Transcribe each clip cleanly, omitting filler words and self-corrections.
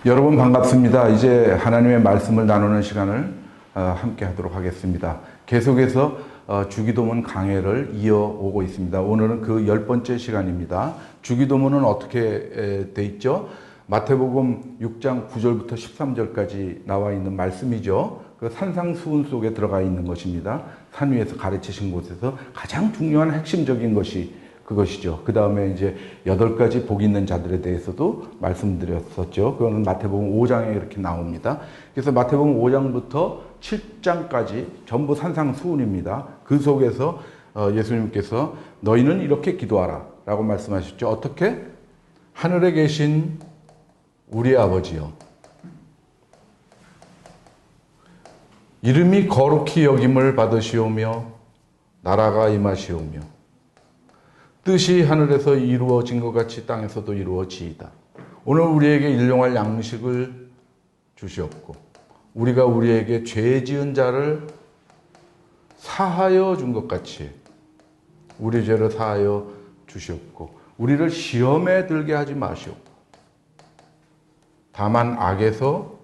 여러분 반갑습니다. 이제 하나님의 말씀을 나누는 시간을 함께 하도록 하겠습니다. 계속해서 주기도문 강해를 이어오고 있습니다. 오늘은 그 10번째 시간입니다. 주기도문은 어떻게 돼 있죠? 마태복음 6장 9절부터 13절까지 나와 있는 말씀이죠. 그 산상수훈 속에 들어가 있는 것입니다. 산 위에서 가르치신 곳에서 가장 중요한 핵심적인 것이 그것이죠. 그 다음에 이제 8가지 복 있는 자들에 대해서도 말씀드렸었죠. 그거는 마태복음 5장에 이렇게 나옵니다. 그래서 마태복음 5장부터 7장까지 전부 산상수훈입니다. 그 속에서 예수님께서 너희는 이렇게 기도하라 라고 말씀하셨죠. 어떻게? 하늘에 계신 우리 아버지여, 이름이 거룩히 여김을 받으시오며 나라가 임하시오며 뜻이 하늘에서 이루어진 것 같이 땅에서도 이루어지이다. 오늘 우리에게 일용할 양식을 주시옵고 우리가 우리에게 죄 지은 자를 사하여 준 것 같이 우리 죄를 사하여 주시옵고 우리를 시험에 들게 하지 마시옵고 다만 악에서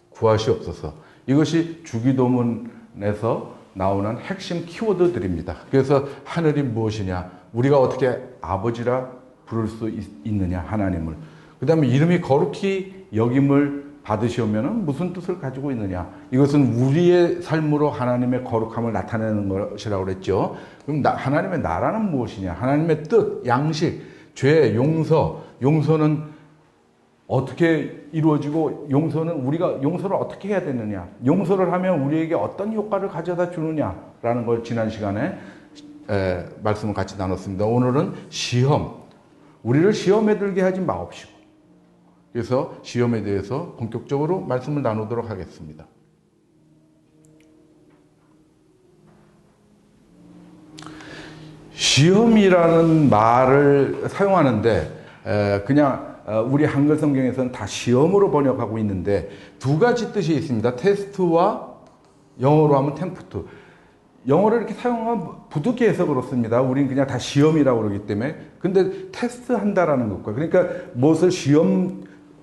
구하시옵소서. 이것이 주기도문에서 나오는 핵심 키워드들입니다. 그래서 하늘이 무엇이냐? 우리가 어떻게 아버지라 부를 수 있느냐? 하나님을. 그 다음에 이름이 거룩히 여김을 받으시오면 무슨 뜻을 가지고 있느냐? 이것은 우리의 삶으로 하나님의 거룩함을 나타내는 것이라고 그랬죠. 그럼 하나님의 나라는 무엇이냐? 하나님의 뜻, 양식, 죄, 용서는 어떻게 이루어지고 우리가 용서를 어떻게 해야 되느냐? 용서를 하면 우리에게 어떤 효과를 가져다 주느냐라는 걸 지난 시간에 말씀을 같이 나눴습니다. 오늘은 우리를 시험에 들게 하지 마옵시고. 그래서 시험에 대해서 본격적으로 말씀을 나누도록 하겠습니다. 시험이라는 말을 사용하는데 그냥 우리 한글 성경에서는 다 시험으로 번역하고 있는데 두 가지 뜻이 있습니다. 테스트와 영어로 하면 템프트. 영어를 이렇게 사용하면 부득이해서 그렇습니다. 우린 그냥 다 시험이라고 그러기 때문에. 근데 테스트 한다라는 것과 그러니까 무엇을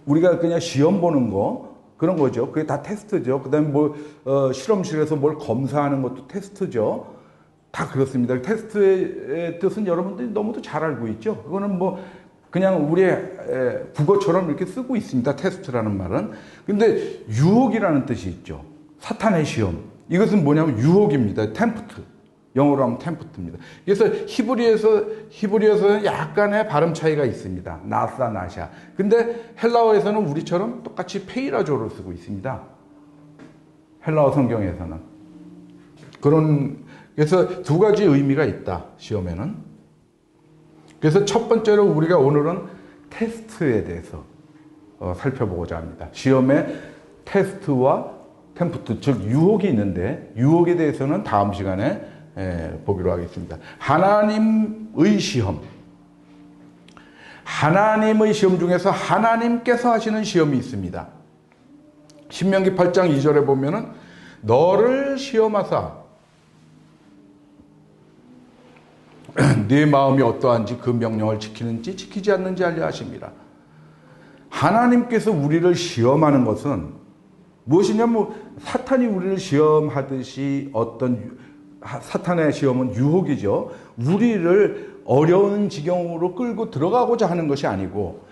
우리가 그냥 시험 보는 거 그런 거죠. 그게 다 테스트죠. 그 다음에 실험실에서 뭘 검사하는 것도 테스트죠. 다 그렇습니다. 테스트의 뜻은 여러분들이 너무도 잘 알고 있죠. 그거는 그냥 우리의 국어처럼 이렇게 쓰고 있습니다. 테스트라는 말은. 근데 유혹이라는 뜻이 있죠. 사탄의 시험. 이것은 뭐냐면 유혹입니다. 템프트. 영어로 하면 템프트입니다. 그래서 히브리어에서는 약간의 발음 차이가 있습니다. 나샤. 근데 헬라어에서는 우리처럼 똑같이 페이라조를 쓰고 있습니다. 헬라어 성경에서는. 그래서 두 가지 의미가 있다. 시험에는. 그래서 첫 번째로 우리가 오늘은 테스트에 대해서 살펴보고자 합니다. 시험에 테스트와 템프트, 즉 유혹이 있는데 유혹에 대해서는 다음 시간에 보기로 하겠습니다. 하나님의 시험. 하나님의 시험 중에서 하나님께서 하시는 시험이 있습니다. 신명기 8장 2절에 보면은 너를 시험하사 네 마음이 어떠한지 그 명령을 지키는지 지키지 않는지 알려 하십니다. 하나님께서 우리를 시험하는 것은 무엇이냐면 사탄이 우리를 시험하듯이 사탄의 시험은 유혹이죠. 우리를 어려운 지경으로 끌고 들어가고자 하는 것이 아니고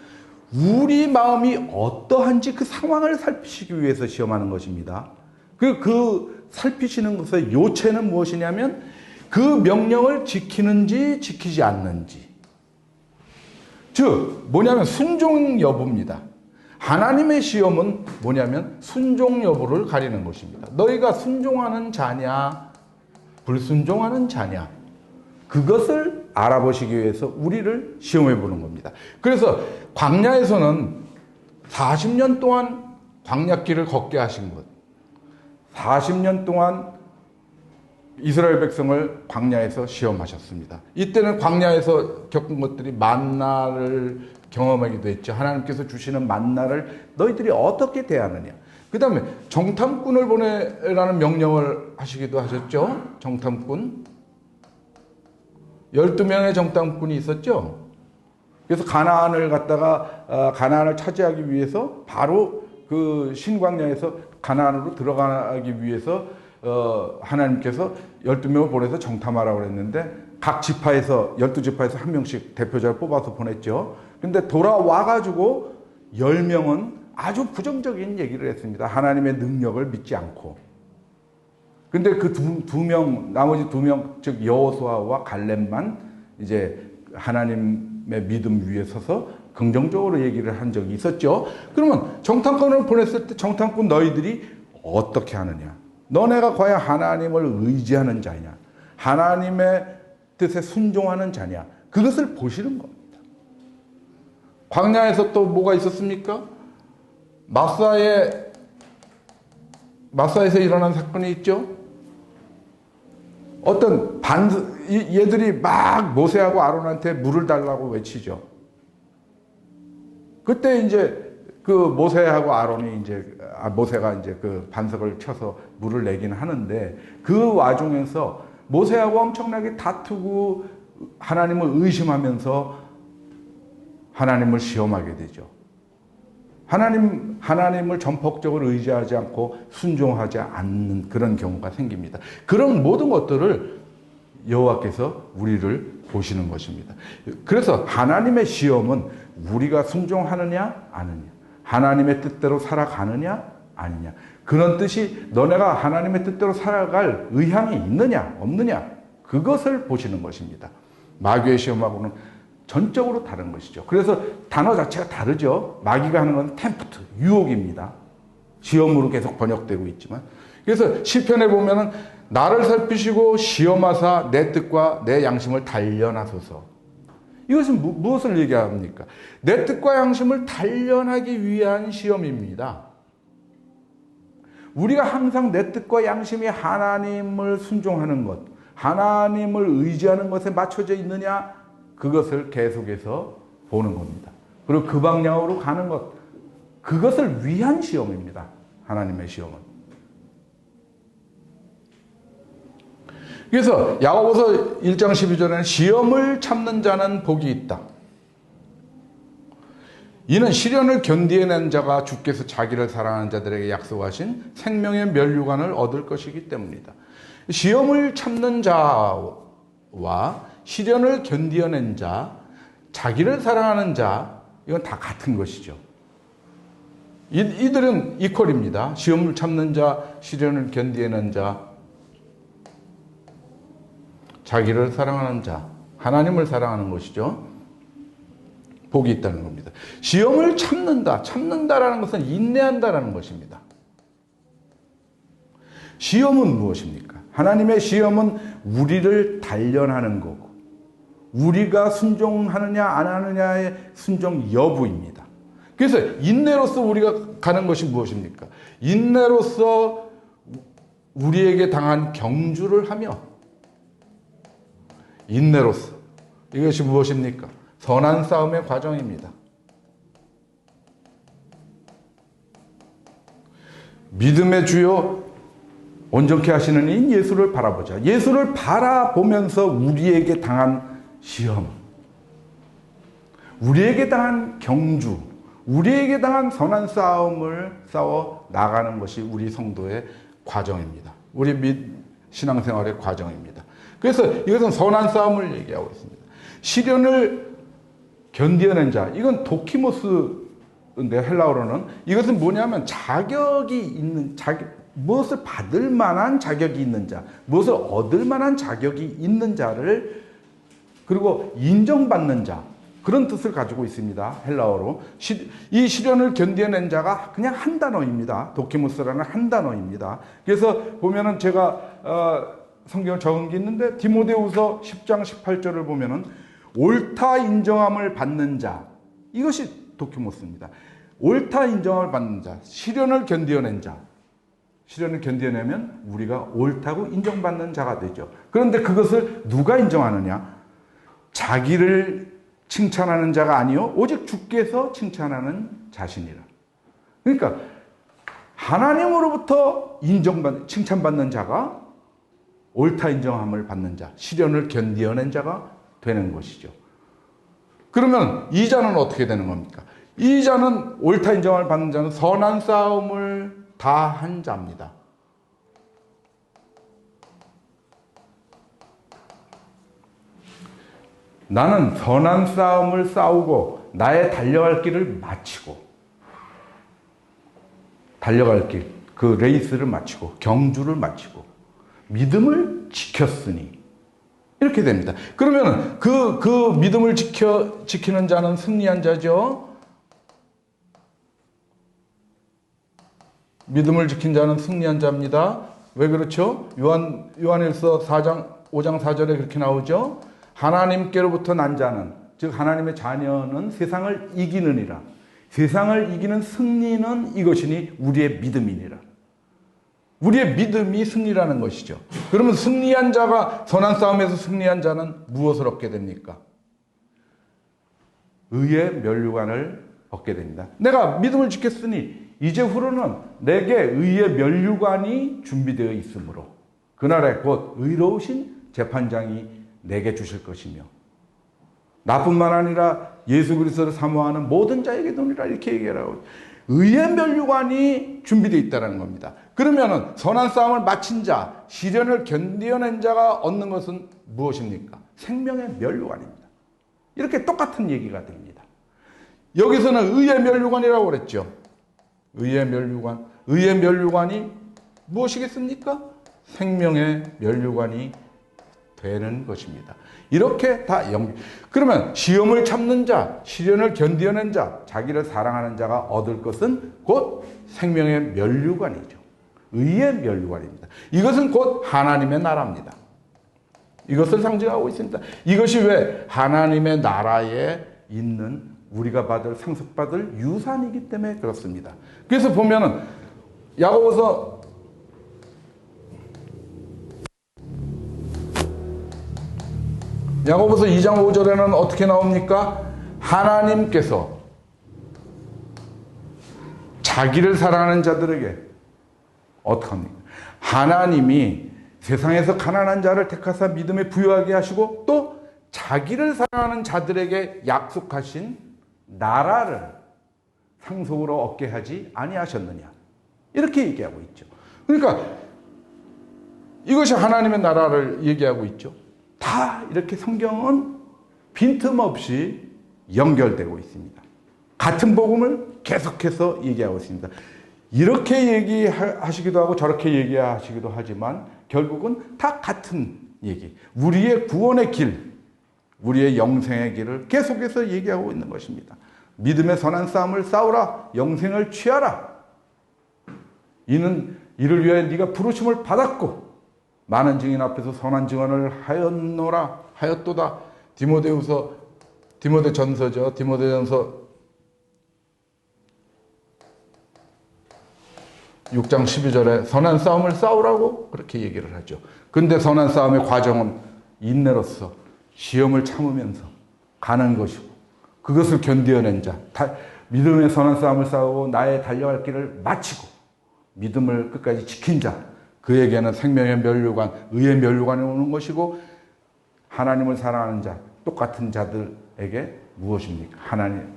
우리 마음이 어떠한지 그 상황을 살피시기 위해서 시험하는 것입니다. 그 살피시는 것의 요체는 무엇이냐면 그 명령을 지키는지 지키지 않는지. 즉 뭐냐면 순종 여부입니다. 하나님의 시험은 뭐냐면 순종 여부를 가리는 것입니다. 너희가 순종하는 자냐 불순종하는 자냐 그것을 알아보시기 위해서 우리를 시험해 보는 겁니다. 그래서 광야에서는 40년 동안 광야길을 걷게 하신 것, 40년 동안 이스라엘 백성을 광야에서 시험하셨습니다. 이때는 광야에서 겪은 것들이 만나를 경험하기도 했죠. 하나님께서 주시는 만나를 너희들이 어떻게 대하느냐. 그 다음에 정탐꾼을 보내라는 명령을 하시기도 하셨죠. 정탐꾼. 12명의 정탐꾼이 있었죠. 그래서 가나안을 갖다가 가나안을 차지하기 위해서 바로 그 신광야에서 가나안으로 들어가기 위해서 하나님께서 12명을 보내서 정탐하라고 그랬는데 각 지파에서 12지파에서 한 명씩 대표자를 뽑아서 보냈죠. 근데 돌아와 가지고 10명은 아주 부정적인 얘기를 했습니다. 하나님의 능력을 믿지 않고. 근데 그 나머지 두 명, 즉 여호수아와 갈렙만 이제 하나님의 믿음 위에 서서 긍정적으로 얘기를 한 적이 있었죠. 그러면 정탐꾼을 보냈을 때 정탐꾼 너희들이 어떻게 하느냐? 너네가 과연 하나님을 의지하는 자냐? 하나님의 뜻에 순종하는 자냐? 그것을 보시는 겁니다. 광야에서 또 뭐가 있었습니까? 마사에서 일어난 사건이 있죠. 어떤 얘들이 막 모세하고 아론한테 물을 달라고 외치죠. 그때 이제 그 모세가 이제 그 반석을 쳐서 물을 내긴 하는데 그 와중에서 모세하고 엄청나게 다투고 하나님을 의심하면서 하나님을 시험하게 되죠. 하나님을 전폭적으로 의지하지 않고 순종하지 않는 그런 경우가 생깁니다. 그런 모든 것들을 여호와께서 우리를 보시는 것입니다. 그래서 하나님의 시험은 우리가 순종하느냐 아느냐, 하나님의 뜻대로 살아가느냐 아니냐, 그런 뜻이 너네가 하나님의 뜻대로 살아갈 의향이 있느냐 없느냐, 그것을 보시는 것입니다. 마귀의 시험하고는 전적으로 다른 것이죠. 그래서 단어 자체가 다르죠. 마귀가 하는 건 템프트, 유혹입니다. 시험으로 계속 번역되고 있지만. 그래서 시편에 보면은 나를 살피시고 시험하사 내 뜻과 내 양심을 단련하소서. 이것은 무엇을 얘기합니까? 내 뜻과 양심을 단련하기 위한 시험입니다. 우리가 항상 내 뜻과 양심이 하나님을 순종하는 것, 하나님을 의지하는 것에 맞춰져 있느냐, 그것을 계속해서 보는 겁니다. 그리고 그 방향으로 가는 것, 그것을 위한 시험입니다. 하나님의 시험은. 그래서 야고보서 1장 12절에는 시험을 참는 자는 복이 있다. 이는 시련을 견디어낸 자가 주께서 자기를 사랑하는 자들에게 약속하신 생명의 면류관을 얻을 것이기 때문이다. 시험을 참는 자와 시련을 견디어낸 자, 자기를 사랑하는 자, 이건 다 같은 것이죠. 이들은 이퀄입니다. 시험을 참는 자, 시련을 견디어낸 자, 자기를 사랑하는 자, 하나님을 사랑하는 것이죠. 복이 있다는 겁니다. 시험을 참는다라는 것은 인내한다라는 것입니다. 시험은 무엇입니까? 하나님의 시험은 우리를 단련하는 거고, 우리가 순종하느냐 안 하느냐의 순종 여부입니다. 그래서 인내로서 우리가 가는 것이 무엇입니까? 인내로서 우리에게 당한 경주를 하며, 인내로서 이것이 무엇입니까? 선한 싸움의 과정입니다. 믿음의 주요 온전케 하시는 이인 예수를 바라보자. 예수를 바라보면서 우리에게 당한 시험, 우리에게 당한 경주, 우리에게 당한 선한 싸움을 싸워 나가는 것이 우리 성도의 과정입니다. 우리 신앙생활의 과정입니다. 그래서 이것은 선한 싸움을 얘기하고 있습니다. 시련을 견디어낸 자, 이건 도키모스인데 헬라어로는 이것은 뭐냐면 자격이 있는, 무엇을 받을 만한 자격이 있는 자, 무엇을 얻을 만한 자격이 있는 자를, 그리고 인정받는 자, 그런 뜻을 가지고 있습니다. 헬라어로. 이 시련을 견뎌낸 자가 그냥 한 단어입니다. 도키모스라는 한 단어입니다. 그래서 보면은 제가 성경을 적은 게 있는데 디모데후서 10장 18절을 보면은 옳다 인정함을 받는 자, 이것이 도키모스입니다. 옳다 인정함을 받는 자, 시련을 견뎌낸 자. 시련을 견뎌내면 우리가 옳다고 인정받는 자가 되죠. 그런데 그것을 누가 인정하느냐? 자기를 칭찬하는 자가 아니요 오직 주께서 칭찬하는 자신이라. 그러니까 하나님으로부터 칭찬받는 자가 옳다 인정함을 받는 자, 시련을 견디어낸 자가 되는 것이죠. 그러면 이 자는 어떻게 되는 겁니까? 이 자는 옳다 인정을 받는 자는 선한 싸움을 다 한 자입니다. 나는 선한 싸움을 싸우고 나의 달려갈 길을 마치고 달려갈 길, 그 레이스를 마치고 경주를 마치고 믿음을 지켰으니 이렇게 됩니다. 그러면 그 믿음을 지키는 자는 승리한 자죠. 믿음을 지킨 자는 승리한 자입니다. 왜 그렇죠? 요한일서 5장 4절에 그렇게 나오죠. 하나님께로부터 난 자는, 즉 하나님의 자녀는 세상을 이기느니라. 세상을 이기는 승리는 이것이니 우리의 믿음이니라. 우리의 믿음이 승리라는 것이죠. 그러면 승리한 자가, 선한 싸움에서 승리한 자는 무엇을 얻게 됩니까? 의의 면류관을 얻게 됩니다. 내가 믿음을 지켰으니 이제 후로는 내게 의의 면류관이 준비되어 있으므로 그날에 곧 의로우신 재판장이 내게 주실 것이며 나뿐만 아니라 예수 그리스도를 사모하는 모든 자에게 도니라 이렇게 얘기하라고. 의의 면류관이 준비되어 있다는 겁니다. 그러면은 선한 싸움을 마친 자, 시련을 견뎌낸 자가 얻는 것은 무엇입니까? 생명의 면류관입니다. 이렇게 똑같은 얘기가 됩니다. 여기서는 의의 면류관이라고 그랬죠. 의의 면류관. 의의 면류관이 무엇이겠습니까? 생명의 면류관이 되는 것입니다. 이렇게 다 그러면 시험을 참는 자, 시련을 견뎌낸 자, 자기를 사랑하는 자가 얻을 것은 곧 생명의 면류관이죠. 의의 면류관입니다. 이것은 곧 하나님의 나라입니다. 이것을 상징하고 있습니다. 이것이 왜 하나님의 나라에 있는 우리가 상속받을 유산이기 때문에 그렇습니다. 그래서 보면은 야고보서 2장 5절에는 어떻게 나옵니까? 하나님께서 자기를 사랑하는 자들에게 어떻게 합니까? 하나님이 세상에서 가난한 자를 택하사 믿음에 부유하게 하시고 또 자기를 사랑하는 자들에게 약속하신 나라를 상속으로 얻게 하지 아니하셨느냐. 이렇게 얘기하고 있죠. 그러니까 이것이 하나님의 나라를 얘기하고 있죠. 다 이렇게 성경은 빈틈없이 연결되고 있습니다. 같은 복음을 계속해서 얘기하고 있습니다. 이렇게 얘기하시기도 하고 저렇게 얘기하시기도 하지만 결국은 다 같은 얘기. 우리의 구원의 길, 우리의 영생의 길을 계속해서 얘기하고 있는 것입니다. 믿음의 선한 싸움을 싸우라. 영생을 취하라. 이를 위하여 네가 부르심을 받았고 많은 증인 앞에서 선한 증언을 하였도다. 디모데전서죠. 디모데전서 6장 12절에 선한 싸움을 싸우라고 그렇게 얘기를 하죠. 근데 선한 싸움의 과정은 인내로서 시험을 참으면서 가는 것이고 그것을 견뎌낸 자, 믿음의 선한 싸움을 싸우고 나의 달려갈 길을 마치고 믿음을 끝까지 지킨 자, 그에게는 생명의 면류관, 의의 면류관이 오는 것이고 하나님을 사랑하는 자, 똑같은 자들에게 무엇입니까?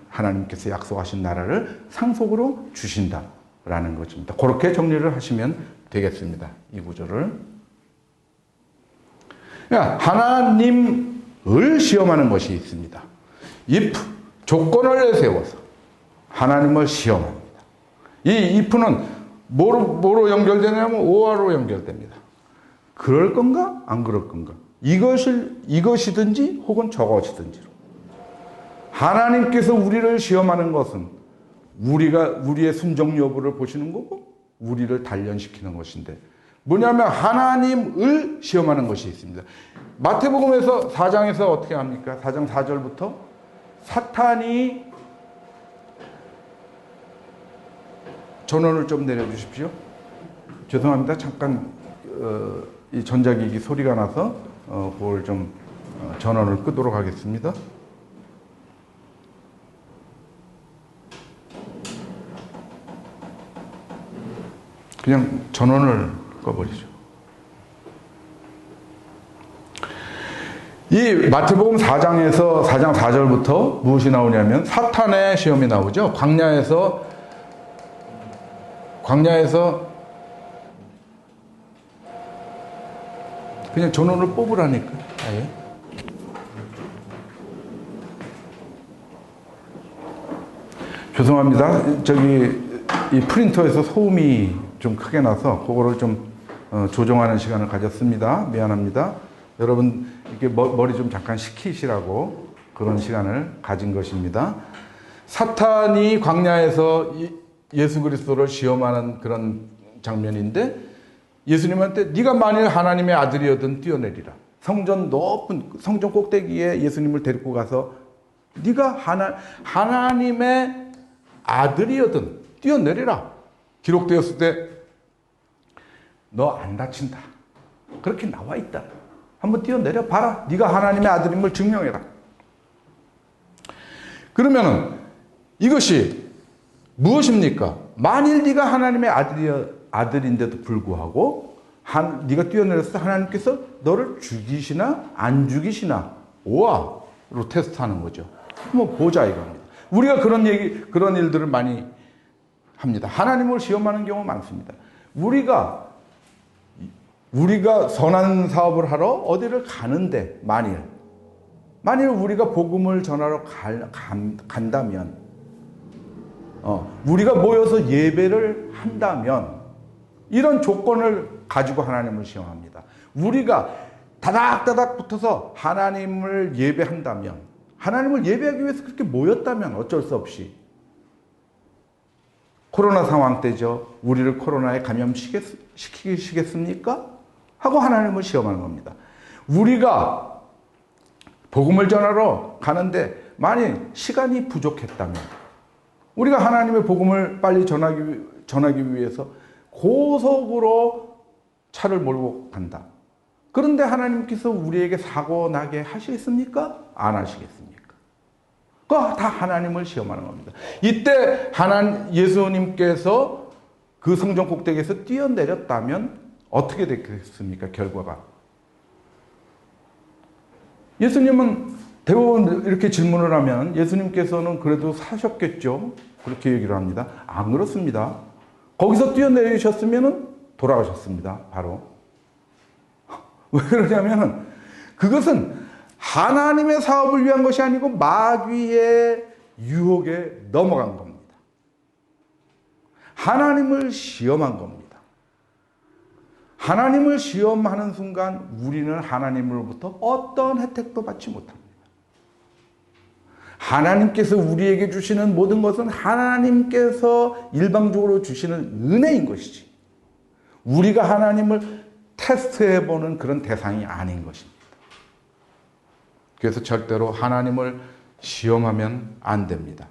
하나님께서 약속하신 나라를 상속으로 주신다라는 것입니다. 그렇게 정리를 하시면 되겠습니다. 이 구절을. 하나님을 시험하는 것이 있습니다. if, 조건을 내세워서 하나님을 시험합니다. 이 if는 뭐로 연결되냐면 오화로 연결됩니다. 그럴 건가? 안 그럴 건가? 이것이든지 혹은 저것이든지로. 하나님께서 우리를 시험하는 것은 우리의 순종 여부를 보시는 거고 우리를 단련시키는 것인데 뭐냐면 하나님을 시험하는 것이 있습니다. 마태복음에서 4장에서 어떻게 합니까? 4장 4절부터 사탄이 전원을 좀 내려주십시오. 죄송합니다. 잠깐 이 전자기기 소리가 나서 그걸 좀 전원을 끄도록 하겠습니다. 그냥 전원을 꺼버리죠. 이 마태복음 4장에서 4장 4절부터 무엇이 나오냐면 사탄의 시험이 나오죠. 광야에서 그냥 전원을 뽑으라니까. 아예. 죄송합니다. 저기 이 프린터에서 소음이 좀 크게 나서 그거를 좀 조정하는 시간을 가졌습니다. 미안합니다. 여러분 이렇게 머리 좀 잠깐 식히시라고 그런 시간을 가진 것입니다. 사탄이 광야에서 예수 그리스도를 시험하는 그런 장면인데 예수님한테 네가 만일 하나님의 아들이었든 뛰어내리라. 성전 꼭대기에 예수님을 데리고 가서 네가 하나님의 아들이었든 뛰어내리라. 기록되었을 때 너 안 다친다. 그렇게 나와 있다. 한번 뛰어내려 봐라. 네가 하나님의 아들임을 증명해라. 그러면은 이것이 무엇입니까? 만일 네가 하나님의 아들인데도 불구하고 네가 뛰어내렸을 때 하나님께서 너를 죽이시나 안 죽이시나 오아로 테스트하는 거죠. 한번 보자 이겁니다. 우리가 그런 일들을 많이 합니다. 하나님을 시험하는 경우 많습니다. 우리가 선한 사업을 하러 어디를 가는데 만일 우리가 복음을 전하러 간다면 우리가 모여서 예배를 한다면 이런 조건을 가지고 하나님을 시험합니다. 우리가 다닥다닥 붙어서 하나님을 예배한다면 하나님을 예배하기 위해서 그렇게 모였다면 어쩔 수 없이 코로나 상황 때죠. 우리를 코로나에 감염시키시겠습니까? 하고 하나님을 시험하는 겁니다. 우리가 복음을 전하러 가는데 만일 시간이 부족했다면 우리가 하나님의 복음을 빨리 전하기 위해서 고속으로 차를 몰고 간다. 그런데 하나님께서 우리에게 사고 나게 하시겠습니까? 안 하시겠습니까? 그거 다 하나님을 시험하는 겁니다. 이때 예수님께서 그 성전 꼭대기에서 뛰어내렸다면 어떻게 됐겠습니까? 결과가. 예수님은 대부분 이렇게 질문을 하면 예수님께서는 그래도 사셨겠죠. 그렇게 얘기를 합니다. 안 그렇습니다. 거기서 뛰어내리셨으면 돌아가셨습니다. 바로. 왜 그러냐면 그것은 하나님의 사업을 위한 것이 아니고 마귀의 유혹에 넘어간 겁니다. 하나님을 시험한 겁니다. 하나님을 시험하는 순간 우리는 하나님으로부터 어떤 혜택도 받지 못합니다. 하나님께서 우리에게 주시는 모든 것은 하나님께서 일방적으로 주시는 은혜인 것이지 우리가 하나님을 테스트해보는 그런 대상이 아닌 것입니다. 그래서 절대로 하나님을 시험하면 안 됩니다.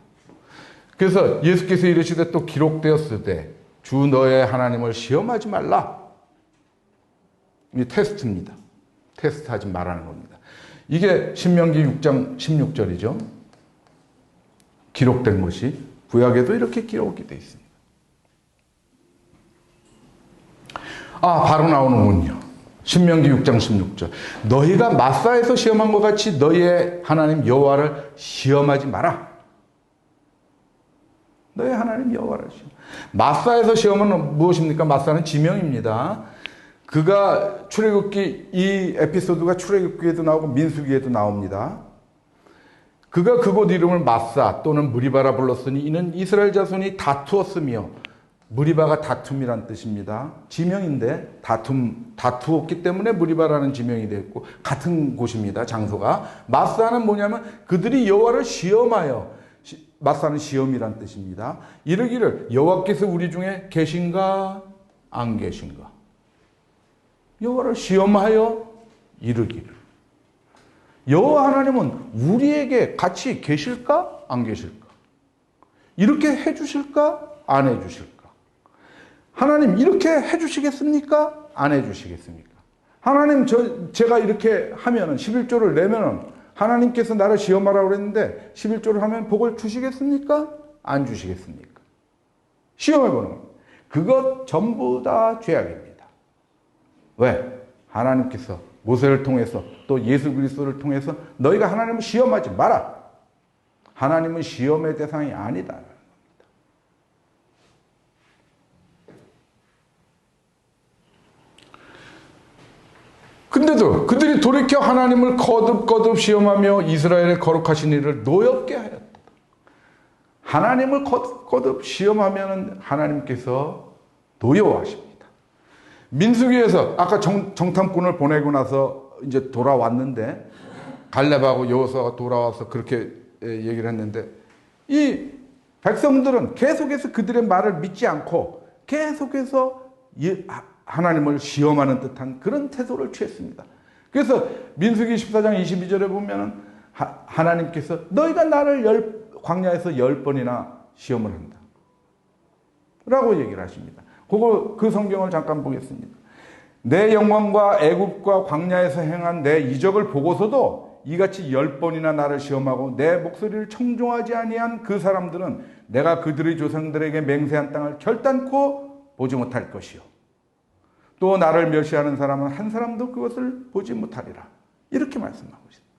그래서 예수께서 이르시되 또 기록되었을 때 주 너의 하나님을 시험하지 말라. 이 테스트입니다. 테스트하지 말라는 겁니다. 이게 신명기 6장 16절이죠. 기록된 것이 구약에도 이렇게 기록이 되어 있습니다. 바로 나오는군요. 신명기 6장 16절. 너희가 마사에서 시험한 것 같이 너희의 하나님 여호와를 시험하지 마라. 너희 하나님 여호와를 시험. 마사에서 시험은 무엇입니까? 마사는 지명입니다. 그가 출애굽기 이 에피소드가 출애굽기에도 나오고 민수기에도 나옵니다. 그가 그곳 이름을 마사 또는 무리바라 불렀으니 이는 이스라엘 자손이 다투었으며 무리바가 다툼이란 뜻입니다. 지명인데 다투었기 때문에 무리바라는 지명이 됐고 같은 곳입니다. 장소가. 마사는 뭐냐면 그들이 여호와를 시험하여 마사는 시험이란 뜻입니다. 이르기를 여호와께서 우리 중에 계신가 안 계신가. 여호와를 시험하여 이르기를 여호와 하나님은 우리에게 같이 계실까 안 계실까? 이렇게 해주실까 안 해주실까? 하나님 이렇게 해주시겠습니까? 안 해주시겠습니까? 하나님 제가 이렇게 하면은 11조를 내면은 하나님께서 나를 시험하라고 그랬는데 11조를 하면 복을 주시겠습니까? 안 주시겠습니까? 시험해보는 겁니다. 그것 전부 다 죄악입니다. 왜? 하나님께서 모세를 통해서 또 예수 그리스도를 통해서 너희가 하나님을 시험하지 마라. 하나님은 시험의 대상이 아니다. 근데도 그들이 돌이켜 하나님을 거듭거듭 시험하며 이스라엘의 거룩하신 일을 노엽게 하였다. 하나님을 거듭거듭 시험하면 하나님께서 노여워하십니다. 민수기에서 아까 정탐꾼을 보내고 나서 이제 돌아왔는데 갈렙하고 여호수아가 돌아와서 그렇게 얘기를 했는데 이 백성들은 계속해서 그들의 말을 믿지 않고 계속해서 하나님을 시험하는 듯한 그런 태도를 취했습니다. 그래서 민수기 14장 22절에 보면은 하나님께서 너희가 나를 광야에서 10번이나 시험을 한다 라고 얘기를 하십니다. 그 성경을 잠깐 보겠습니다. 내 영광과 애굽과 광야에서 행한 내 이적을 보고서도 이같이 10번이나 나를 시험하고 내 목소리를 청종하지 아니한 그 사람들은 내가 그들의 조상들에게 맹세한 땅을 결단코 보지 못할 것이요 또 나를 멸시하는 사람은 한 사람도 그것을 보지 못하리라. 이렇게 말씀하고 있습니다.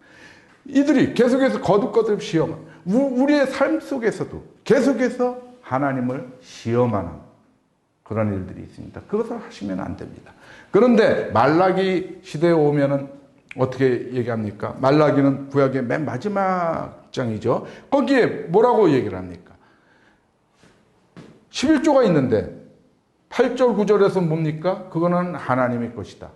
이들이 계속해서 거듭거듭 시험을 우리의 삶 속에서도 계속해서 하나님을 시험하는 그런 일들이 있습니다. 그것을 하시면 안 됩니다. 그런데 말라기 시대에 오면은 어떻게 얘기합니까? 말라기는 구약의 맨 마지막 장이죠. 거기에 뭐라고 얘기를 합니까? 11조가 있는데 8절 9절에서 뭡니까? 그거는 하나님의 것이다.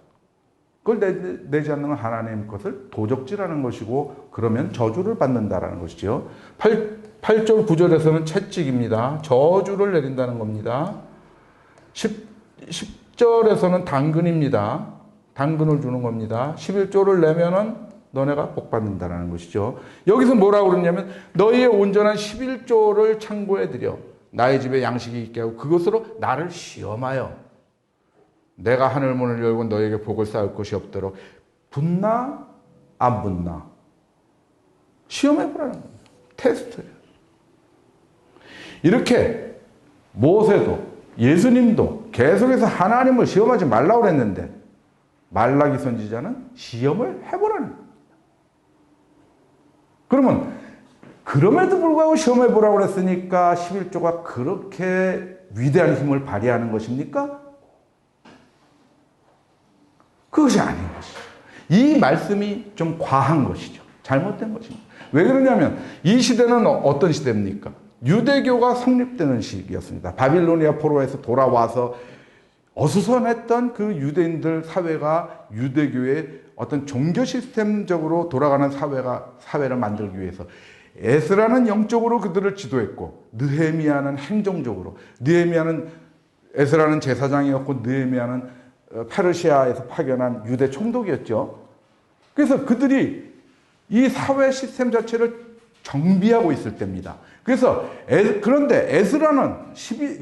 그걸 내지 않는 건 하나님의 것을 도적질하는 것이고 그러면 저주를 받는다라는 것이죠. 8절 9절에서는 채찍입니다. 저주를 내린다는 겁니다. 10절에서는 당근입니다. 당근을 주는 겁니다. 11조를 내면은 너네가 복 받는다라는 것이죠. 여기서 뭐라고 그러냐면 너희의 온전한 11조를 창고에 들여 나의 집에 양식이 있게 하고 그것으로 나를 시험하여 내가 하늘문을 열고 너에게 복을 쌓을 것이 없도록 붙나 안 붙나 시험해보라는 겁니다. 테스트예요. 이렇게 모세도 예수님도 계속해서 하나님을 시험하지 말라고 그랬는데 말라기 선지자는 시험을 해보라는 겁니다. 그러면 그럼에도 불구하고 시험해보라고 그랬으니까 11조가 그렇게 위대한 힘을 발휘하는 것입니까? 그것이 아닌 것이죠. 이 말씀이 좀 과한 것이죠. 잘못된 것입니다. 왜 그러냐면 이 시대는 어떤 시대입니까? 유대교가 성립되는 시기였습니다. 바빌로니아 포로에서 돌아와서 어수선했던 그 유대인들 사회가 유대교의 어떤 종교 시스템적으로 돌아가는 사회를 만들기 위해서 에스라는 영적으로 그들을 지도했고 느헤미야는 행정적으로 에스라는 제사장이었고 느헤미야는 페르시아에서 파견한 유대 총독이었죠. 그래서 그들이 이 사회 시스템 자체를 정비하고 있을 때입니다. 그런데 에스라는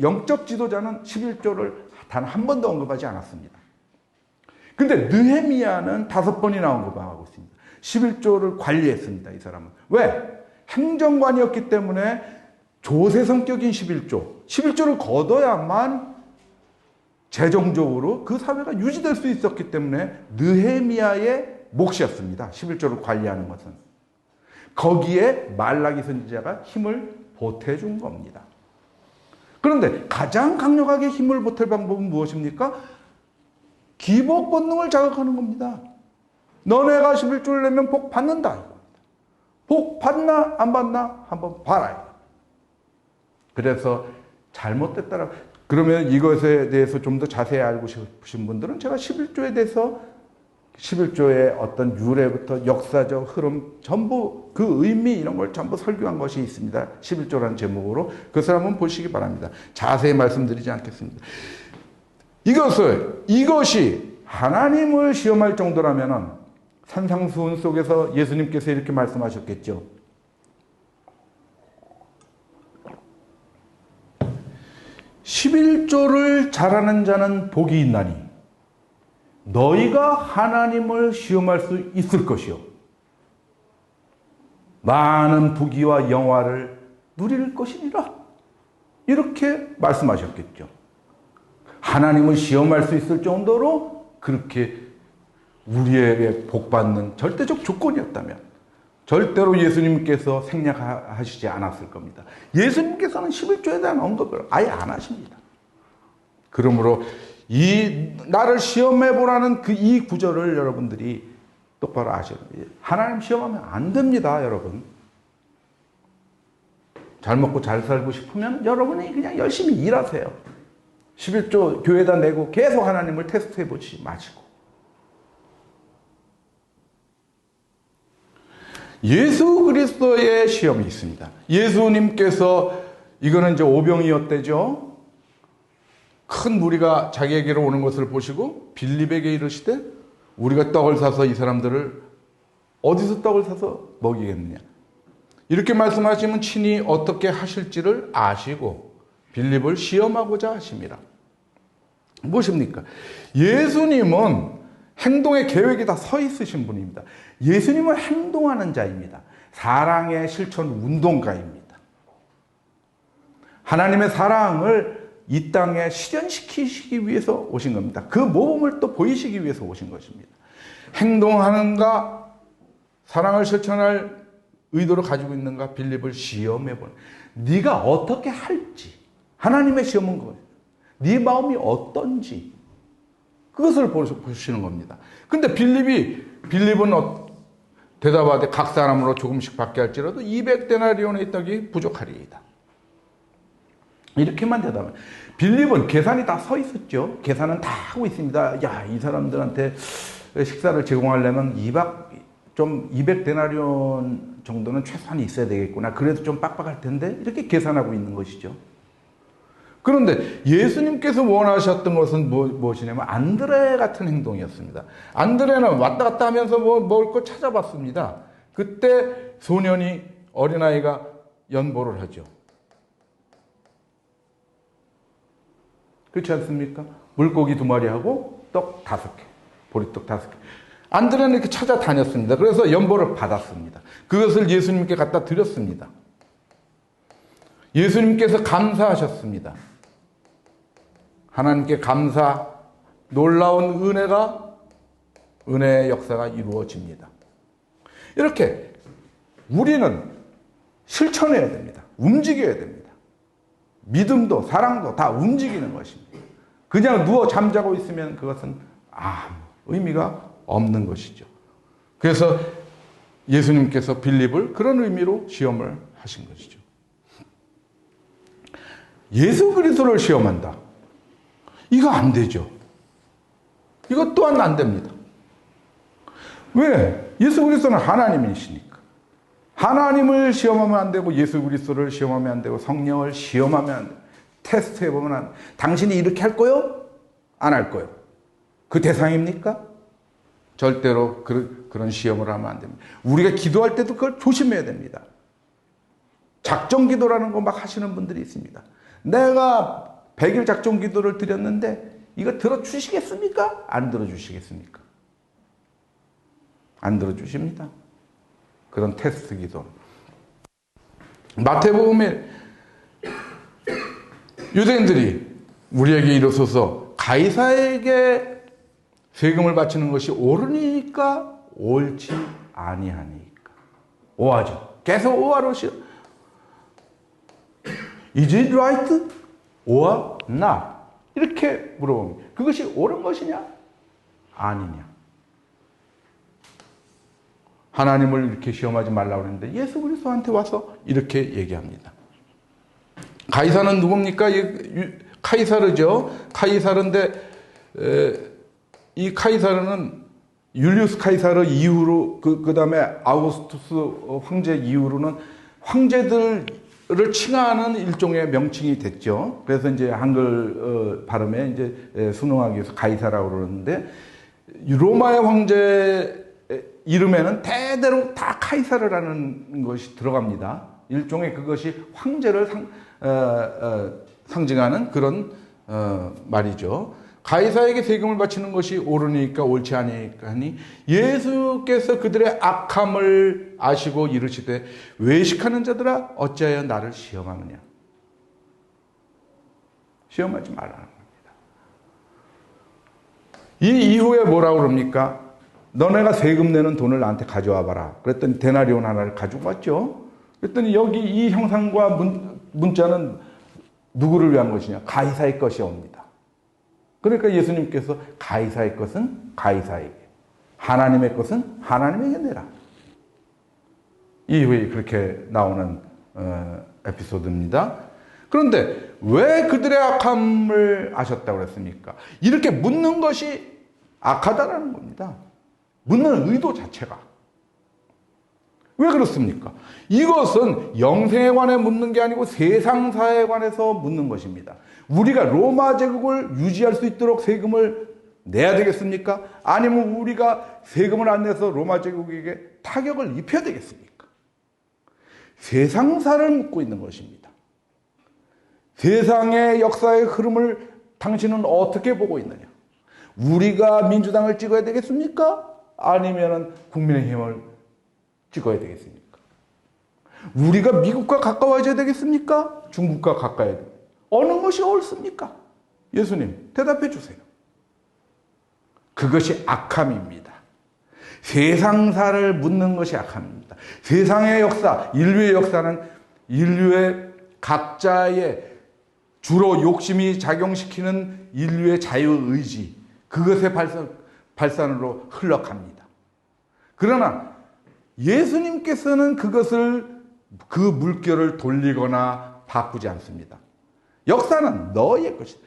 영적 지도자는 11조를 단 한 번도 언급하지 않았습니다. 근데 느헤미야는 5번이나 언급하고 있습니다. 11조를 관리했습니다. 이 사람은. 왜? 행정관이었기 때문에 조세 성격인 11조를 거둬야만 재정적으로 그 사회가 유지될 수 있었기 때문에 느헤미야의 몫이었습니다. 11조를 관리하는 것은. 거기에 말라기 선지자가 힘을 보태준 겁니다. 그런데 가장 강력하게 힘을 보탤 방법은 무엇입니까? 기복 본능을 자극하는 겁니다. 너네가 11조를 내면 복 받는다. 복 받나 안 받나 한번 봐라. 그래서 잘못됐다라. 그러면 이것에 대해서 좀 더 자세히 알고 싶으신 분들은 제가 11조에 대해서 11조의 어떤 유래부터 역사적 흐름 전부 그 의미 이런 걸 전부 설교한 것이 있습니다. 11조라는 제목으로 그것을 한번 보시기 바랍니다. 자세히 말씀드리지 않겠습니다. 이것이 하나님을 시험할 정도라면은 산상수훈 속에서 예수님께서 이렇게 말씀하셨겠죠. 11조를 잘하는 자는 복이 있나니 너희가 하나님을 시험할 수 있을 것이요 많은 부귀와 영화를 누릴 것이니라. 이렇게 말씀하셨겠죠. 하나님을 시험할 수 있을 정도로 그렇게 우리에게 복받는 절대적 조건이었다면 절대로 예수님께서 생략하시지 않았을 겁니다. 예수님께서는 11조에 대한 언급을 아예 안 하십니다. 그러므로 이 나를 시험해 보라는 이 구절을 여러분들이 똑바로 아셔야 됩니다. 하나님 시험하면 안 됩니다, 여러분. 잘 먹고 잘 살고 싶으면 여러분이 그냥 열심히 일하세요. 11조 교회에다 내고 계속 하나님을 테스트해 보지 마시고. 예수 그리스도의 시험이 있습니다. 예수님께서 이거는 이제 오병이었대죠. 큰 무리가 자기에게로 오는 것을 보시고 빌립에게 이르시되 우리가 떡을 사서 이 사람들을 어디서 떡을 사서 먹이겠느냐. 이렇게 말씀하시면 친히 어떻게 하실지를 아시고 빌립을 시험하고자 하심이라. 무엇입니까? 예수님은 행동의 계획이 다 서 있으신 분입니다. 예수님은 행동하는 자입니다. 사랑의 실천 운동가입니다. 하나님의 사랑을 이 땅에 실현시키시기 위해서 오신 겁니다. 그 모범을 또 보이시기 위해서 오신 것입니다. 행동하는가, 사랑을 실천할 의도를 가지고 있는가, 빌립을 시험해보는. 네가 어떻게 할지, 하나님의 시험은 거예요. 네 마음이 어떤지 그것을 보시는 겁니다. 근데 빌립은 대답하되 각 사람으로 조금씩 받게 할지라도 200데나리온의 떡이 부족하리이다. 이렇게만 대답해요. 빌립은 계산이 다 서 있었죠. 계산은 다 하고 있습니다. 야, 이 사람들한테 식사를 제공하려면 200데나리온 정도는 최소한 있어야 되겠구나. 그래도 좀 빡빡할 텐데 이렇게 계산하고 있는 것이죠. 그런데 예수님께서 원하셨던 것은 무엇이냐면 안드레 같은 행동이었습니다. 안드레는 왔다 갔다 하면서 먹을 거 찾아봤습니다. 그때 어린아이가 연보를 하죠. 그렇지 않습니까? 물고기 2마리하고 떡 5개, 보리떡 5개. 안드레는 이렇게 찾아다녔습니다. 그래서 연보를 받았습니다. 그것을 예수님께 갖다 드렸습니다. 예수님께서 감사하셨습니다. 하나님께 놀라운 은혜의 역사가 이루어집니다. 이렇게 우리는 실천해야 됩니다. 움직여야 됩니다. 믿음도 사랑도 다 움직이는 것입니다. 그냥 누워 잠자고 있으면 그것은 아무 의미가 없는 것이죠. 그래서 예수님께서 빌립을 그런 의미로 시험을 하신 것이죠. 예수 그리스도를 시험한다. 이거 안 되죠. 이것 또한 안 됩니다. 왜? 예수 그리스도는 하나님이시니까. 하나님을 시험하면 안 되고 예수 그리스도를 시험하면 안 되고 성령을 시험하면 안 돼요. 테스트해보면 안 돼요. 당신이 이렇게 할 거요? 안 할 거요? 그 대상입니까? 절대로 그런 시험을 하면 안 됩니다. 우리가 기도할 때도 그걸 조심해야 됩니다. 작정 기도라는 거 막 하시는 분들이 있습니다. 내가 100일 작정 기도를 드렸는데 이거 들어주시겠습니까? 안 들어주시겠습니까? 안 들어주십니다. 그런 테스트 기도. 마태복음에 유대인들이 우리에게 이르소서 가이사에게 세금을 바치는 것이 옳으니까 옳지 아니하니까. 오하죠. 계속 오하로시오. Is it right or not? 이렇게 물어봅니다. 그것이 옳은 것이냐? 아니냐? 하나님을 이렇게 시험하지 말라고 그랬는데 예수 그리스도한테 와서 이렇게 얘기합니다. 가이사는 누굽니까? 카이사르죠. 카이사르인데 이 카이사르는 율리우스 카이사르 이후로 그 다음에 아우구스투스 황제 이후로는 황제들을 칭하는 일종의 명칭이 됐죠. 그래서 이제 한글 발음에 이제 순응하기 위해서 가이사라고 그러는데 로마의 황제 이름에는 대대로 다 카이사르라는 것이 들어갑니다. 일종의 그것이 황제를 상징하는 그런 말이죠. 가이사에게 세금을 바치는 것이 옳으니까 옳지 아니니까 하니 예수께서 그들의 악함을 아시고 이르시되 외식하는 자들아 어찌하여 나를 시험하느냐. 시험하지 말라는 겁니다. 이 이후에 뭐라고 그럽니까? 너네가 세금 내는 돈을 나한테 가져와 봐라. 그랬더니 데나리온 하나를 가지고 왔죠. 그랬더니 여기 이 형상과 문자는 누구를 위한 것이냐? 가이사의 것이옵니다. 그러니까 예수님께서 가이사의 것은 가이사에게, 하나님의 것은 하나님에게 내라. 이후에 그렇게 나오는 에피소드입니다. 그런데 왜 그들의 악함을 아셨다고 그랬습니까? 이렇게 묻는 것이 악하다라는 겁니다. 묻는 의도 자체가. 왜 그렇습니까? 이것은 영생에 관해 묻는 게 아니고 세상사에 관해서 묻는 것입니다. 우리가 로마 제국을 유지할 수 있도록 세금을 내야 되겠습니까? 아니면 우리가 세금을 안 내서 로마 제국에게 타격을 입혀야 되겠습니까? 세상사를 묻고 있는 것입니다. 세상의 역사의 흐름을 당신은 어떻게 보고 있느냐? 우리가 민주당을 찍어야 되겠습니까? 아니면 국민의힘을 찍어야 되겠습니까? 우리가 미국과 가까워져야 되겠습니까? 중국과 가까워야 되겠습니까? 어느 것이 옳습니까? 예수님 대답해 주세요. 그것이 악함입니다. 세상사를 묻는 것이 악함입니다. 세상의 역사, 인류의 역사는 인류의 각자의 주로 욕심이 작용시키는 인류의 자유의지, 그것의 발산으로 흘러갑니다. 그러나 예수님께서는 그 물결을 돌리거나 바꾸지 않습니다. 역사는 너희의 것이다.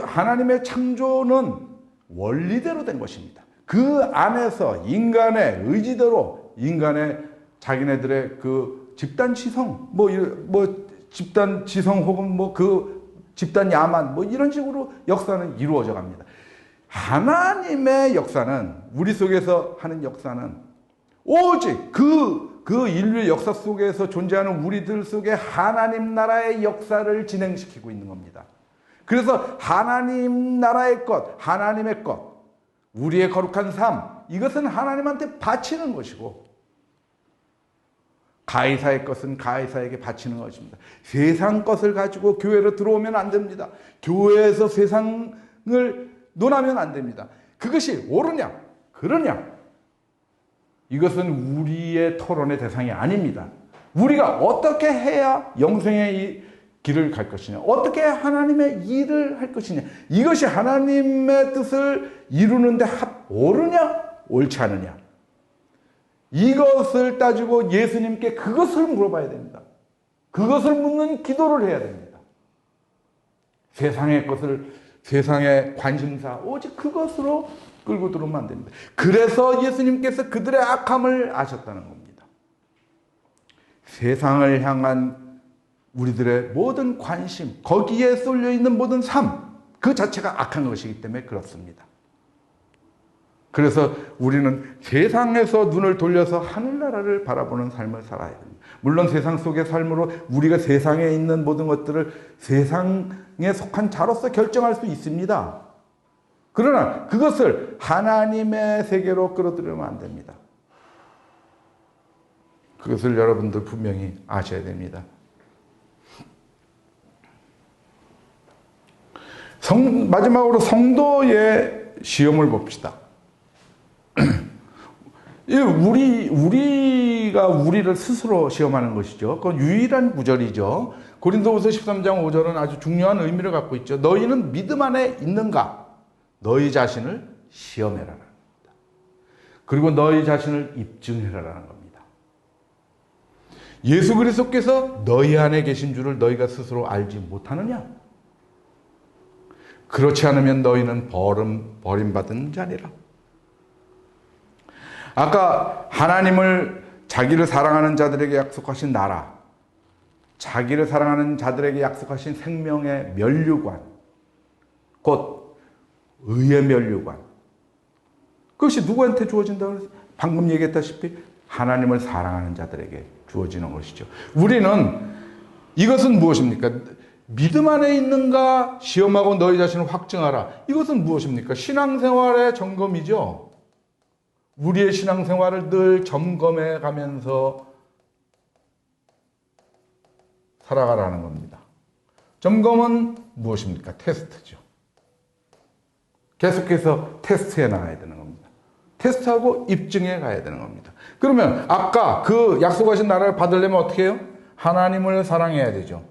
하나님의 창조는 원리대로 된 것입니다. 그 안에서 인간의 의지대로 인간의 자기네들의 그 집단 지성, 집단 지성 혹은 집단 야만 이런 식으로 역사는 이루어져 갑니다. 하나님의 역사는, 우리 속에서 하는 역사는 오직 그 인류의 역사 속에서 존재하는 우리들 속에 하나님 나라의 역사를 진행시키고 있는 겁니다. 그래서 하나님 나라의 것, 하나님의 것, 우리의 거룩한 삶, 이것은 하나님한테 바치는 것이고 가이사의 것은 가이사에게 바치는 것입니다. 세상 것을 가지고 교회로 들어오면 안 됩니다. 교회에서 세상을 논하면 안 됩니다. 그것이 옳으냐 그러냐, 이것은 우리의 토론의 대상이 아닙니다. 우리가 어떻게 해야 영생의 이 길을 갈 것이냐, 어떻게 하나님의 일을 할 것이냐, 이것이 하나님의 뜻을 이루는데 옳으냐 옳지 않으냐, 이것을 따지고 예수님께 그것을 물어봐야 됩니다. 그것을 묻는 기도를 해야 됩니다. 세상의 것을, 세상의 관심사 오직 그것으로 끌고 들어오면 안 됩니다. 그래서 예수님께서 그들의 악함을 아셨다는 겁니다. 세상을 향한 우리들의 모든 관심, 거기에 쏠려 있는 모든 삶, 그 자체가 악한 것이기 때문에 그렇습니다. 그래서 우리는 세상에서 눈을 돌려서 하늘나라를 바라보는 삶을 살아야 됩니다. 물론 세상 속의 삶으로 우리가 세상에 있는 모든 것들을 세상에 속한 자로서 결정할 수 있습니다. 그러나 그것을 하나님의 세계로 끌어들이면 안 됩니다. 그것을 여러분들 분명히 아셔야 됩니다. 마지막으로 성도의 시험을 봅시다. 우리가 우리를 스스로 시험하는 것이죠. 그건 유일한 구절이죠. 고린도후서 13장 5절은 아주 중요한 의미를 갖고 있죠. 너희는 믿음 안에 있는가? 너희 자신을 시험해라라는 겁니다. 그리고 너희 자신을 입증해라라는 겁니다. 예수 그리스도께서 너희 안에 계신 줄을 너희가 스스로 알지 못하느냐? 그렇지 않으면 너희는 버림받은 자니라. 아까 하나님을 자기를 사랑하는 자들에게 약속하신 나라, 자기를 사랑하는 자들에게 약속하신 생명의 면류관, 곧 의의 면류관, 그것이 누구한테 주어진다고 했어요? 방금 얘기했다시피 하나님을 사랑하는 자들에게 주어지는 것이죠. 우리는 이것은 무엇입니까? 믿음 안에 있는가 시험하고 너희 자신을 확증하라. 이것은 무엇입니까? 신앙생활의 점검이죠. 우리의 신앙생활을 늘 점검해 가면서 살아가라는 겁니다. 점검은 무엇입니까? 테스트죠. 계속해서 테스트해 나가야 되는 겁니다. 테스트하고 입증해 가야 되는 겁니다. 그러면 아까 그 약속하신 나라를 받으려면 어떻게 해요? 하나님을 사랑해야 되죠.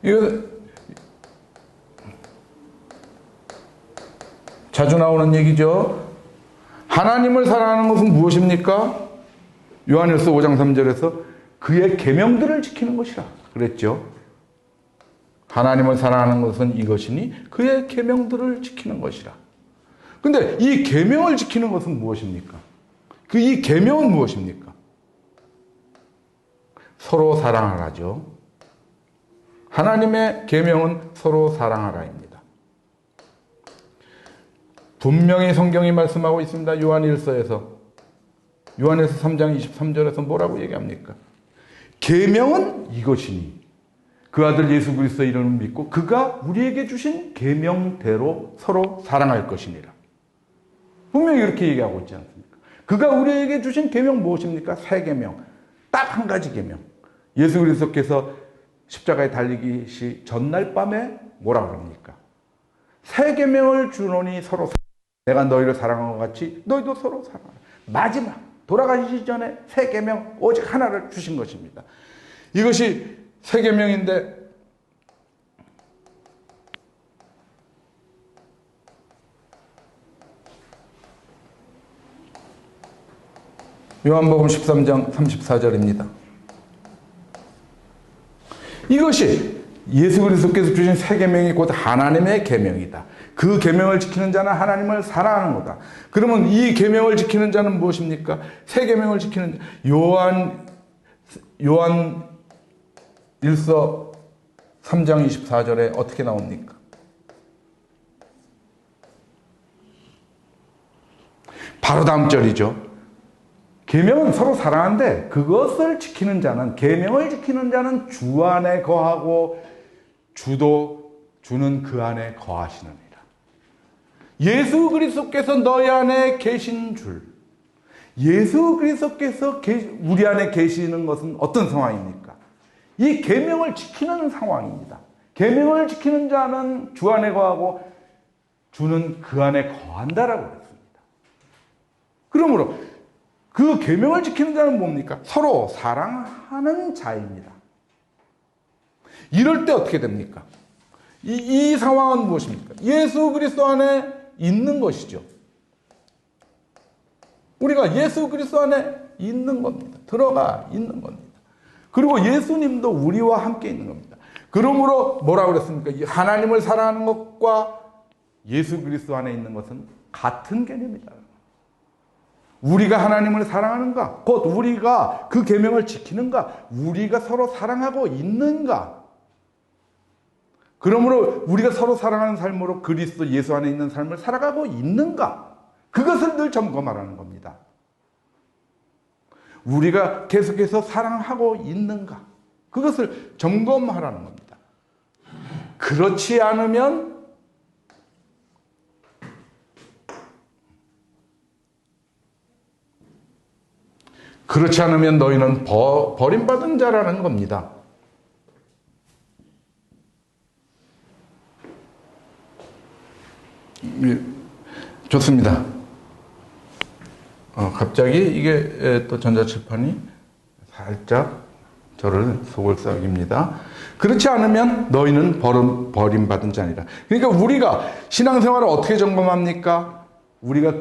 이거 자주 나오는 얘기죠. 하나님을 사랑하는 것은 무엇입니까? 요한일서 5장 3절에서 그의 계명들을 지키는 것이라 그랬죠. 하나님을 사랑하는 것은 이것이니 그의 계명들을 지키는 것이라. 근데 이 계명을 지키는 것은 무엇입니까? 이 계명은 무엇입니까? 서로 사랑하라죠. 하나님의 계명은 서로 사랑하라입니다. 분명히 성경이 말씀하고 있습니다. 요한일서에서 3장 23절에서 뭐라고 얘기합니까? 계명은 이것이니 그 아들 예수 그리스도의 이름을 믿고 그가 우리에게 주신 계명대로 서로 사랑할 것이니라. 분명히 이렇게 얘기하고 있지 않습니까? 그가 우리에게 주신 계명 무엇입니까? 새 계명. 딱 한 가지 계명. 예수 그리스도께서 십자가에 달리기 전날 밤에 뭐라 그럽니까? 새 계명을 주노니 서로 내가 너희를 사랑한 것 같이 너희도 서로 사랑하라. 마지막 돌아가시기 전에 새 계명 오직 하나를 주신 것입니다. 이것이 새 계명인데 요한복음 13장 34절입니다. 이것이 예수 그리스도께서 주신 새 계명이 곧 하나님의 계명이다. 그 계명을 지키는 자는 하나님을 사랑하는 거다. 그러면 이 계명을 지키는 자는 무엇입니까? 새 계명을 지키는 요한 1서 3장 24절에 어떻게 나옵니까? 바로 다음 절이죠. 계명은 서로 사랑하는데 그것을 지키는 자는 계명을 지키는 자는 주 안에 거하고 주는 그 안에 거하시느니라. 예수 그리스도께서 너희 안에 계신 줄. 예수 그리스도께서 우리 안에 계시는 것은 어떤 상황입니까? 이 계명을 지키는 상황입니다. 계명을 지키는 자는 주 안에 거하고 주는 그 안에 거한다라고 했습니다. 그러므로 그 계명을 지키는 자는 뭡니까? 서로 사랑하는 자입니다. 이럴 때 어떻게 됩니까? 이 상황은 무엇입니까? 예수 그리스도 안에 있는 것이죠. 우리가 예수 그리스도 안에 있는 겁니다. 들어가 있는 겁니다. 그리고 예수님도 우리와 함께 있는 겁니다. 그러므로 뭐라고 그랬습니까? 하나님을 사랑하는 것과 예수 그리스도 안에 있는 것은 같은 개념이다. 우리가 하나님을 사랑하는가? 곧 우리가 그 계명을 지키는가? 우리가 서로 사랑하고 있는가? 그러므로 우리가 서로 사랑하는 삶으로 그리스도 예수 안에 있는 삶을 살아가고 있는가? 그것을 늘 점검하라는 겁니다. 우리가 계속해서 사랑하고 있는가? 그것을 점검하라는 겁니다. 그렇지 않으면 너희는 버림받은 자라는 겁니다. 좋습니다. 갑자기 이게 또 전자칠판이 살짝 저를 속을 썩입니다. 그렇지 않으면 너희는 버림받은 자니라. 그러니까 우리가 신앙생활을 어떻게 점검합니까? 우리가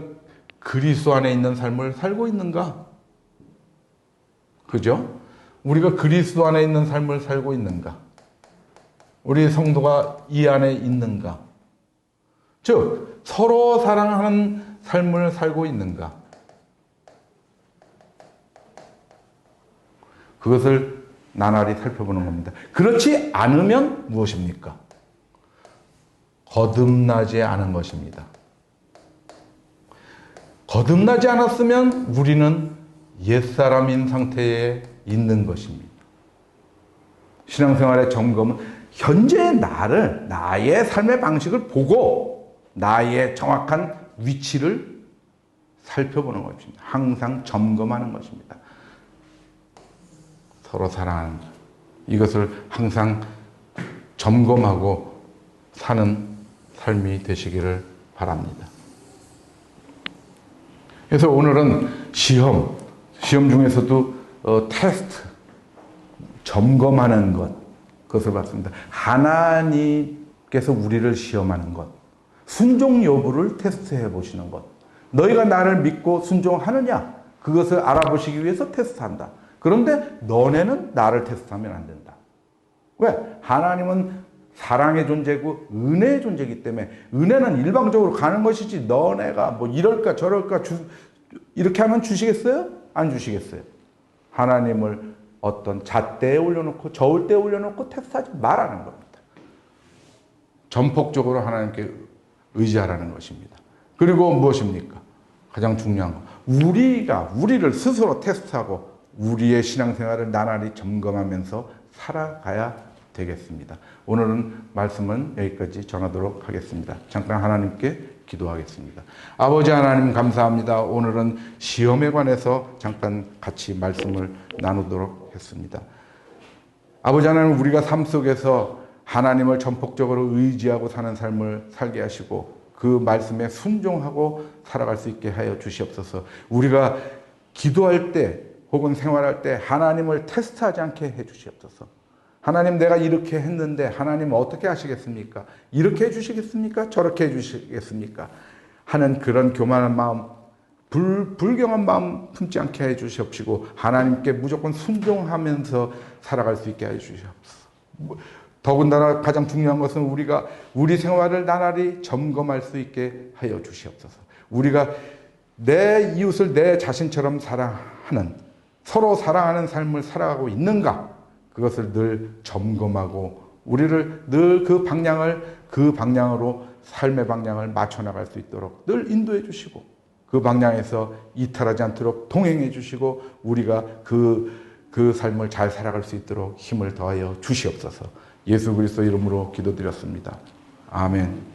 그리스도 안에 있는 삶을 살고 있는가? 그죠? 우리가 그리스도 안에 있는 삶을 살고 있는가? 우리 성도가 이 안에 있는가? 즉, 서로 사랑하는 삶을 살고 있는가? 그것을 나날이 살펴보는 겁니다. 그렇지 않으면 무엇입니까? 거듭나지 않은 것입니다. 거듭나지 않았으면 우리는 옛사람인 상태에 있는 것입니다. 신앙생활의 점검은 현재의 나의 삶의 방식을 보고 나의 정확한 위치를 살펴보는 것입니다. 항상 점검하는 것입니다. 서로 사랑하는 것. 이것을 항상 점검하고 사는 삶이 되시기를 바랍니다. 그래서 오늘은 시험 중에서도 테스트, 점검하는 그것을 봤습니다. 하나님께서 우리를 시험하는 것, 순종 여부를 테스트해 보시는 것. 너희가 나를 믿고 순종하느냐? 그것을 알아보시기 위해서 테스트한다. 그런데 너네는 나를 테스트하면 안 된다. 왜? 하나님은 사랑의 존재고 은혜의 존재이기 때문에 은혜는 일방적으로 가는 것이지 너네가 뭐 이럴까 저럴까 이렇게 하면 주시겠어요? 안 주시겠어요? 하나님을 어떤 잣대에 올려놓고 저을 때에 올려놓고 테스트하지 말라는 겁니다. 전폭적으로 하나님께 의지하라는 것입니다. 그리고 무엇입니까? 가장 중요한 거. 우리를 스스로 테스트하고 우리의 신앙생활을 나날이 점검하면서 살아가야 되겠습니다. 오늘은 말씀은 여기까지 전하도록 하겠습니다. 잠깐 하나님께 기도하겠습니다. 아버지 하나님 감사합니다. 오늘은 시험에 관해서 잠깐 같이 말씀을 나누도록 했습니다. 아버지 하나님, 우리가 삶 속에서 하나님을 전폭적으로 의지하고 사는 삶을 살게 하시고 그 말씀에 순종하고 살아갈 수 있게 하여 주시옵소서. 우리가 기도할 때 혹은 생활할 때 하나님을 테스트하지 않게 해 주시옵소서. 하나님, 내가 이렇게 했는데 하나님 어떻게 하시겠습니까? 이렇게 해주시겠습니까? 저렇게 해주시겠습니까? 하는 그런 교만한 마음, 불경한 마음 품지 않게 해주시옵시고 하나님께 무조건 순종하면서 살아갈 수 있게 해주시옵소서. 더군다나 가장 중요한 것은 우리가 우리 생활을 나날이 점검할 수 있게 하여 주시옵소서. 우리가 내 이웃을 내 자신처럼 사랑하는, 서로 사랑하는 삶을 살아가고 있는가? 그것을 늘 점검하고 우리를 늘 그 방향으로 삶의 방향을 맞춰 나갈 수 있도록 늘 인도해 주시고 그 방향에서 이탈하지 않도록 동행해 주시고 우리가 그 삶을 잘 살아갈 수 있도록 힘을 더하여 주시옵소서. 예수 그리스도 이름으로 기도드렸습니다. 아멘.